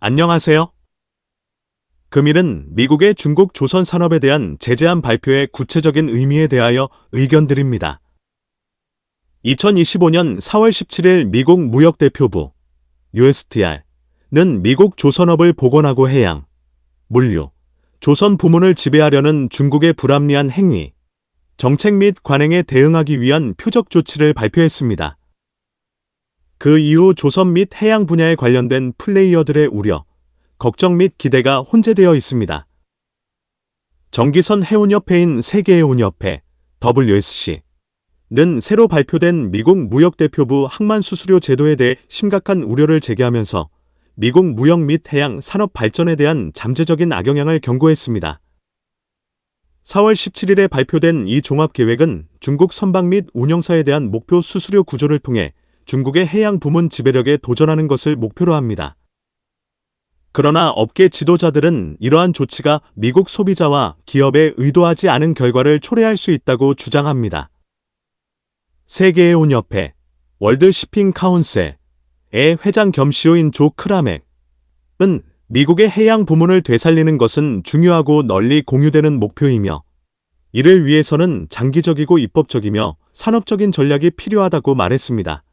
안녕하세요. 금일은 미국의 중국 조선 산업에 대한 제재안 발표의 구체적인 의미에 대하여 의견드립니다. 2025년 4월 17일 미국 무역대표부 USTR는 미국 조선업을 복원하고 해양, 물류, 조선 부문을 지배하려는 중국의 불합리한 행위, 정책 및 관행에 대응하기 위한 표적 조치를 발표했습니다. 그 이후 조선 및 해양 분야에 관련된 플레이어들의 우려, 걱정 및 기대가 혼재되어 있습니다. 정기선 해운협회인 세계해운협회 WSC는 새로 발표된 미국 무역대표부 항만수수료 제도에 대해 심각한 우려를 제기하면서 미국 무역 및 해양 산업 발전에 대한 잠재적인 악영향을 경고했습니다. 4월 17일에 발표된 이 종합계획은 중국 선박 및 운영사에 대한 목표 수수료 구조를 통해 중국의 해양 부문 지배력에 도전하는 것을 목표로 합니다. 그러나 업계 지도자들은 이러한 조치가 미국 소비자와 기업에 의도하지 않은 결과를 초래할 수 있다고 주장합니다. 세계해운협회 월드 시핑 카운셀의 회장 겸 CEO인 조 크라맥은 미국의 해양 부문을 되살리는 것은 중요하고 널리 공유되는 목표이며 이를 위해서는 장기적이고 입법적이며 산업적인 전략이 필요하다고 말했습니다.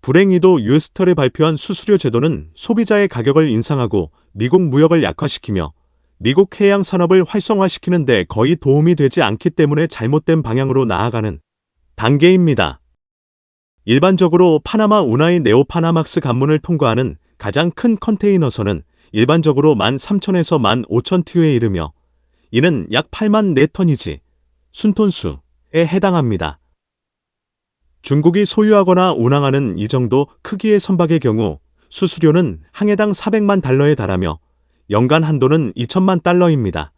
불행히도 USTR이 발표한 수수료 제도는 소비자의 가격을 인상하고 미국 무역을 약화시키며 미국 해양 산업을 활성화시키는 데 거의 도움이 되지 않기 때문에 잘못된 방향으로 나아가는 단계입니다. 일반적으로 파나마 운하의 네오파나막스 관문을 통과하는 가장 큰 컨테이너선은 일반적으로 13,000에서 15,000TU에 이르며 이는 약 8만 4톤이지 순톤수에 해당합니다. 중국이 소유하거나 운항하는 이 정도 크기의 선박의 경우 수수료는 항해당 400만 달러에 달하며 연간 한도는 2천만 달러입니다.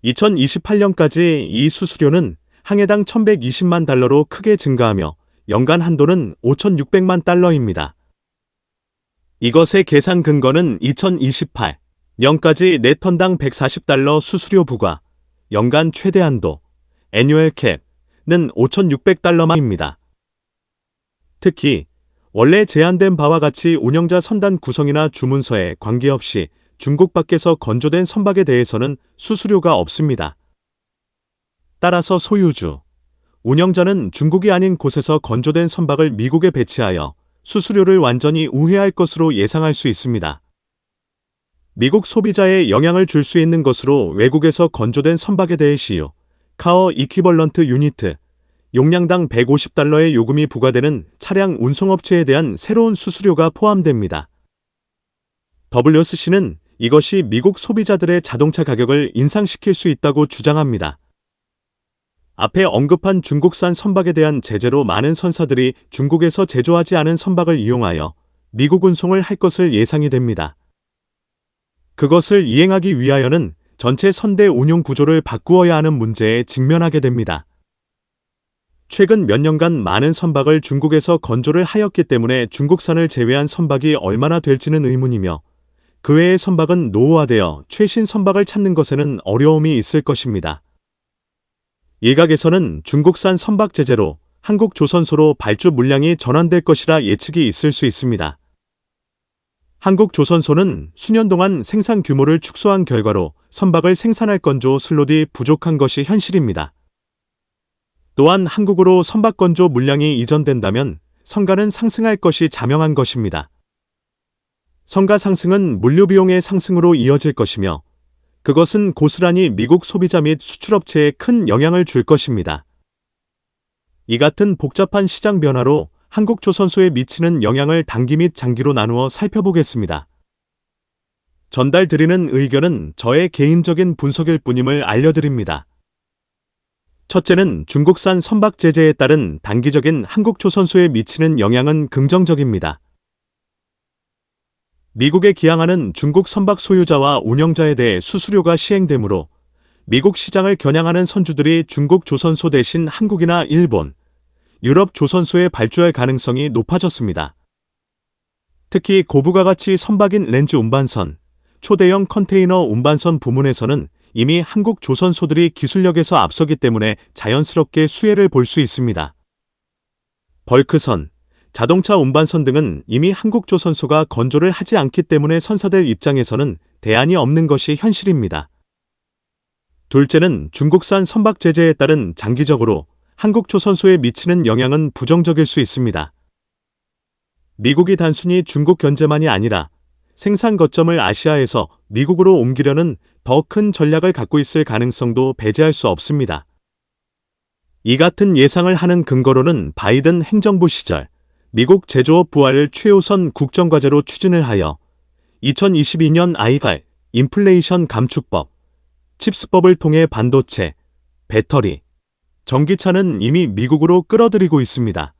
2028년까지 이 수수료는 항해당 1120만 달러로 크게 증가하며 연간 한도는 5,600만 달러입니다. 이것의 계산 근거는 2028년까지 4톤당 140달러 수수료 부과, 연간 최대 한도, 애뉴얼 캡는 5,600달러만입니다. 특히 원래 제한된 바와 같이 운영자 선단 구성이나 주문서에 관계없이 중국 밖에서 건조된 선박에 대해서는 수수료가 없습니다. 따라서 소유주, 운영자는 중국이 아닌 곳에서 건조된 선박을 미국에 배치하여 수수료를 완전히 우회할 것으로 예상할 수 있습니다. 미국 소비자에 영향을 줄 수 있는 것으로 외국에서 건조된 선박에 대해 CU, 카어 이퀴벌런트 유니트, 용량당 150달러의 요금이 부과되는 차량 운송업체에 대한 새로운 수수료가 포함됩니다. WSC는 이것이 미국 소비자들의 자동차 가격을 인상시킬 수 있다고 주장합니다. 앞에 언급한 중국산 선박에 대한 제재로 많은 선사들이 중국에서 제조하지 않은 선박을 이용하여 미국 운송을 할 것을 예상이 됩니다. 그것을 이행하기 위하여는 전체 선대 운용 구조를 바꾸어야 하는 문제에 직면하게 됩니다. 최근 몇 년간 많은 선박을 중국에서 건조를 하였기 때문에 중국산을 제외한 선박이 얼마나 될지는 의문이며 그 외의 선박은 노후화되어 최신 선박을 찾는 것에는 어려움이 있을 것입니다. 일각에서는 중국산 선박 제재로 한국 조선소로 발주 물량이 전환될 것이라 예측이 있을 수 있습니다. 한국 조선소는 수년 동안 생산 규모를 축소한 결과로 선박을 생산할 건조 슬롯이 부족한 것이 현실입니다. 또한 한국으로 선박 건조 물량이 이전된다면 성가는 상승할 것이 자명한 것입니다. 성가 상승은 물류 비용의 상승으로 이어질 것이며 그것은 고스란히 미국 소비자 및 수출업체에 큰 영향을 줄 것입니다. 이 같은 복잡한 시장 변화로 한국 조선소에 미치는 영향을 단기 및 장기로 나누어 살펴보겠습니다. 전달드리는 의견은 저의 개인적인 분석일 뿐임을 알려드립니다. 첫째는 중국산 선박 제재에 따른 단기적인 한국 조선소에 미치는 영향은 긍정적입니다. 미국에 기항하는 중국 선박 소유자와 운영자에 대해 수수료가 시행되므로 미국 시장을 겨냥하는 선주들이 중국 조선소 대신 한국이나 일본, 유럽 조선소에 발주할 가능성이 높아졌습니다. 특히 고부가 가치 선박인 렌즈 운반선, 초대형 컨테이너 운반선 부문에서는 이미 한국 조선소들이 기술력에서 앞서기 때문에 자연스럽게 수혜를 볼 수 있습니다. 벌크선, 자동차 운반선 등은 이미 한국조선소가 건조를 하지 않기 때문에 선사들 입장에서는 대안이 없는 것이 현실입니다. 둘째는 중국산 선박 제재에 따른 장기적으로 한국조선소에 미치는 영향은 부정적일 수 있습니다. 미국이 단순히 중국 견제만이 아니라 생산 거점을 아시아에서 미국으로 옮기려는 더 큰 전략을 갖고 있을 가능성도 배제할 수 없습니다. 이 같은 예상을 하는 근거로는 바이든 행정부 시절 미국 제조업 부활을 최우선 국정과제로 추진을 하여 2022년 IPR, 인플레이션 감축법, 칩스법을 통해 반도체, 배터리, 전기차는 이미 미국으로 끌어들이고 있습니다.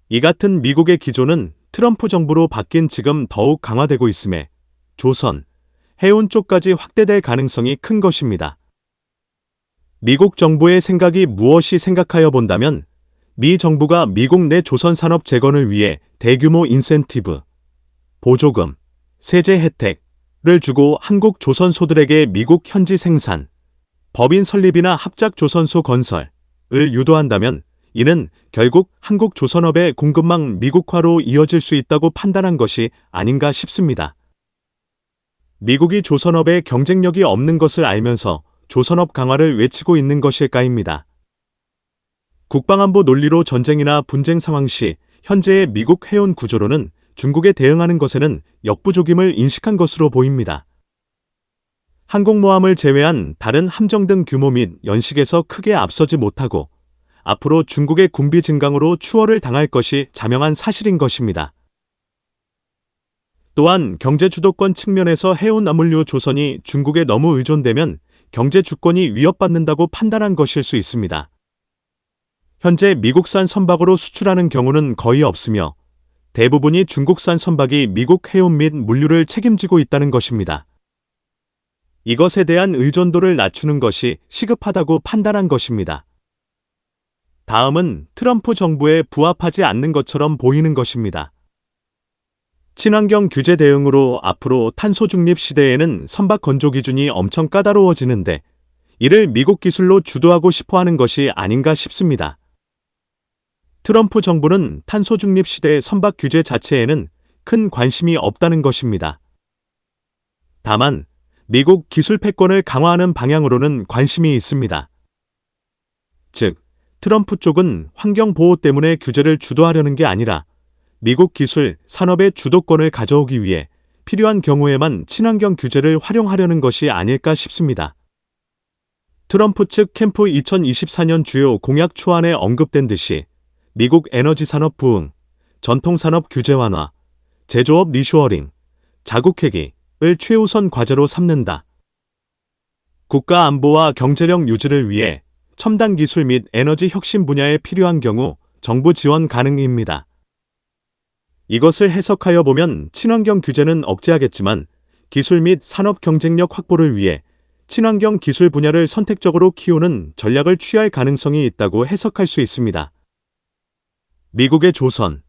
이 같은 미국의 기조는 트럼프 정부로 바뀐 지금 더욱 강화되고 있음에 조선, 해운 쪽까지 확대될 가능성이 큰 것입니다. 미국 정부의 생각이 무엇이 생각하여 본다면 미 정부가 미국 내 조선 산업 재건을 위해 대규모 인센티브, 보조금, 세제 혜택을 주고 한국 조선소들에게 미국 현지 생산, 법인 설립이나 합작 조선소 건설을 유도한다면 이는 결국 한국 조선업의 공급망 미국화로 이어질 수 있다고 판단한 것이 아닌가 싶습니다. 미국이 조선업에 경쟁력이 없는 것을 알면서 조선업 강화를 외치고 있는 것일까입니다. 국방안보 논리로 전쟁이나 분쟁 상황 시 현재의 미국 해운 구조로는 중국에 대응하는 것에는 역부족임을 인식한 것으로 보입니다. 항공모함을 제외한 다른 함정 등 규모 및 연식에서 크게 앞서지 못하고 앞으로 중국의 군비 증강으로 추월을 당할 것이 자명한 사실인 것입니다. 또한 경제 주도권 측면에서 해운 화물류 조선이 중국에 너무 의존되면 경제 주권이 위협받는다고 판단한 것일 수 있습니다. 현재 미국산 선박으로 수출하는 경우는 거의 없으며 대부분이 중국산 선박이 미국 해운 및 물류를 책임지고 있다는 것입니다. 이것에 대한 의존도를 낮추는 것이 시급하다고 판단한 것입니다. 다음은 트럼프 정부에 부합하지 않는 것처럼 보이는 것입니다. 친환경 규제 대응으로 앞으로 탄소 중립 시대에는 선박 건조 기준이 엄청 까다로워지는데 이를 미국 기술로 주도하고 싶어 하는 것이 아닌가 싶습니다. 트럼프 정부는 탄소 중립 시대의 선박 규제 자체에는 큰 관심이 없다는 것입니다. 다만 미국 기술 패권을 강화하는 방향으로는 관심이 있습니다. 즉, 트럼프 쪽은 환경 보호 때문에 규제를 주도하려는 게 아니라 미국 기술, 산업의 주도권을 가져오기 위해 필요한 경우에만 친환경 규제를 활용하려는 것이 아닐까 싶습니다. 트럼프 측 캠프 2024년 주요 공약 초안에 언급된 듯이 미국 에너지 산업 부흥, 전통 산업 규제 완화, 제조업 리쇼어링, 자국 회귀를 최우선 과제로 삼는다. 국가 안보와 경제력 유지를 위해 첨단 기술 및 에너지 혁신 분야에 필요한 경우 정부 지원 가능입니다. 이것을 해석하여 보면 친환경 규제는 억제하겠지만 기술 및 산업 경쟁력 확보를 위해 친환경 기술 분야를 선택적으로 키우는 전략을 취할 가능성이 있다고 해석할 수 있습니다. 미국의 조선,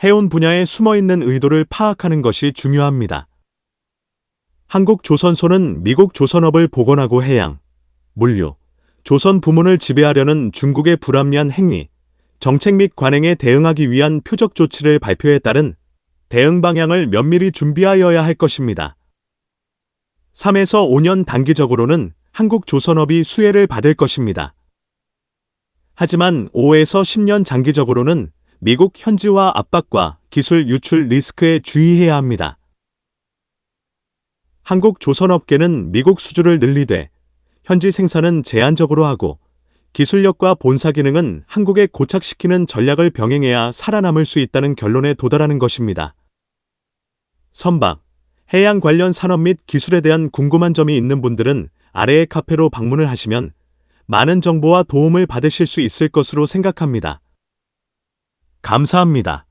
해운 분야에 숨어있는 의도를 파악하는 것이 중요합니다. 한국 조선소는 미국 조선업을 복원하고 해양, 물류, 조선 부문을 지배하려는 중국의 불합리한 행위, 정책 및 관행에 대응하기 위한 표적 조치를 발표에 따른 대응 방향을 면밀히 준비하여야 할 것입니다. 3에서 5년 단기적으로는 한국 조선업이 수혜를 받을 것입니다. 하지만 5에서 10년 장기적으로는 미국 현지화 압박과 기술 유출 리스크에 주의해야 합니다. 한국 조선업계는 미국 수주를 늘리되 현지 생산은 제한적으로 하고 기술력과 본사 기능은 한국에 고착시키는 전략을 병행해야 살아남을 수 있다는 결론에 도달하는 것입니다. 선박, 해양 관련 산업 및 기술에 대한 궁금한 점이 있는 분들은 아래의 카페로 방문을 하시면 많은 정보와 도움을 받으실 수 있을 것으로 생각합니다. 감사합니다.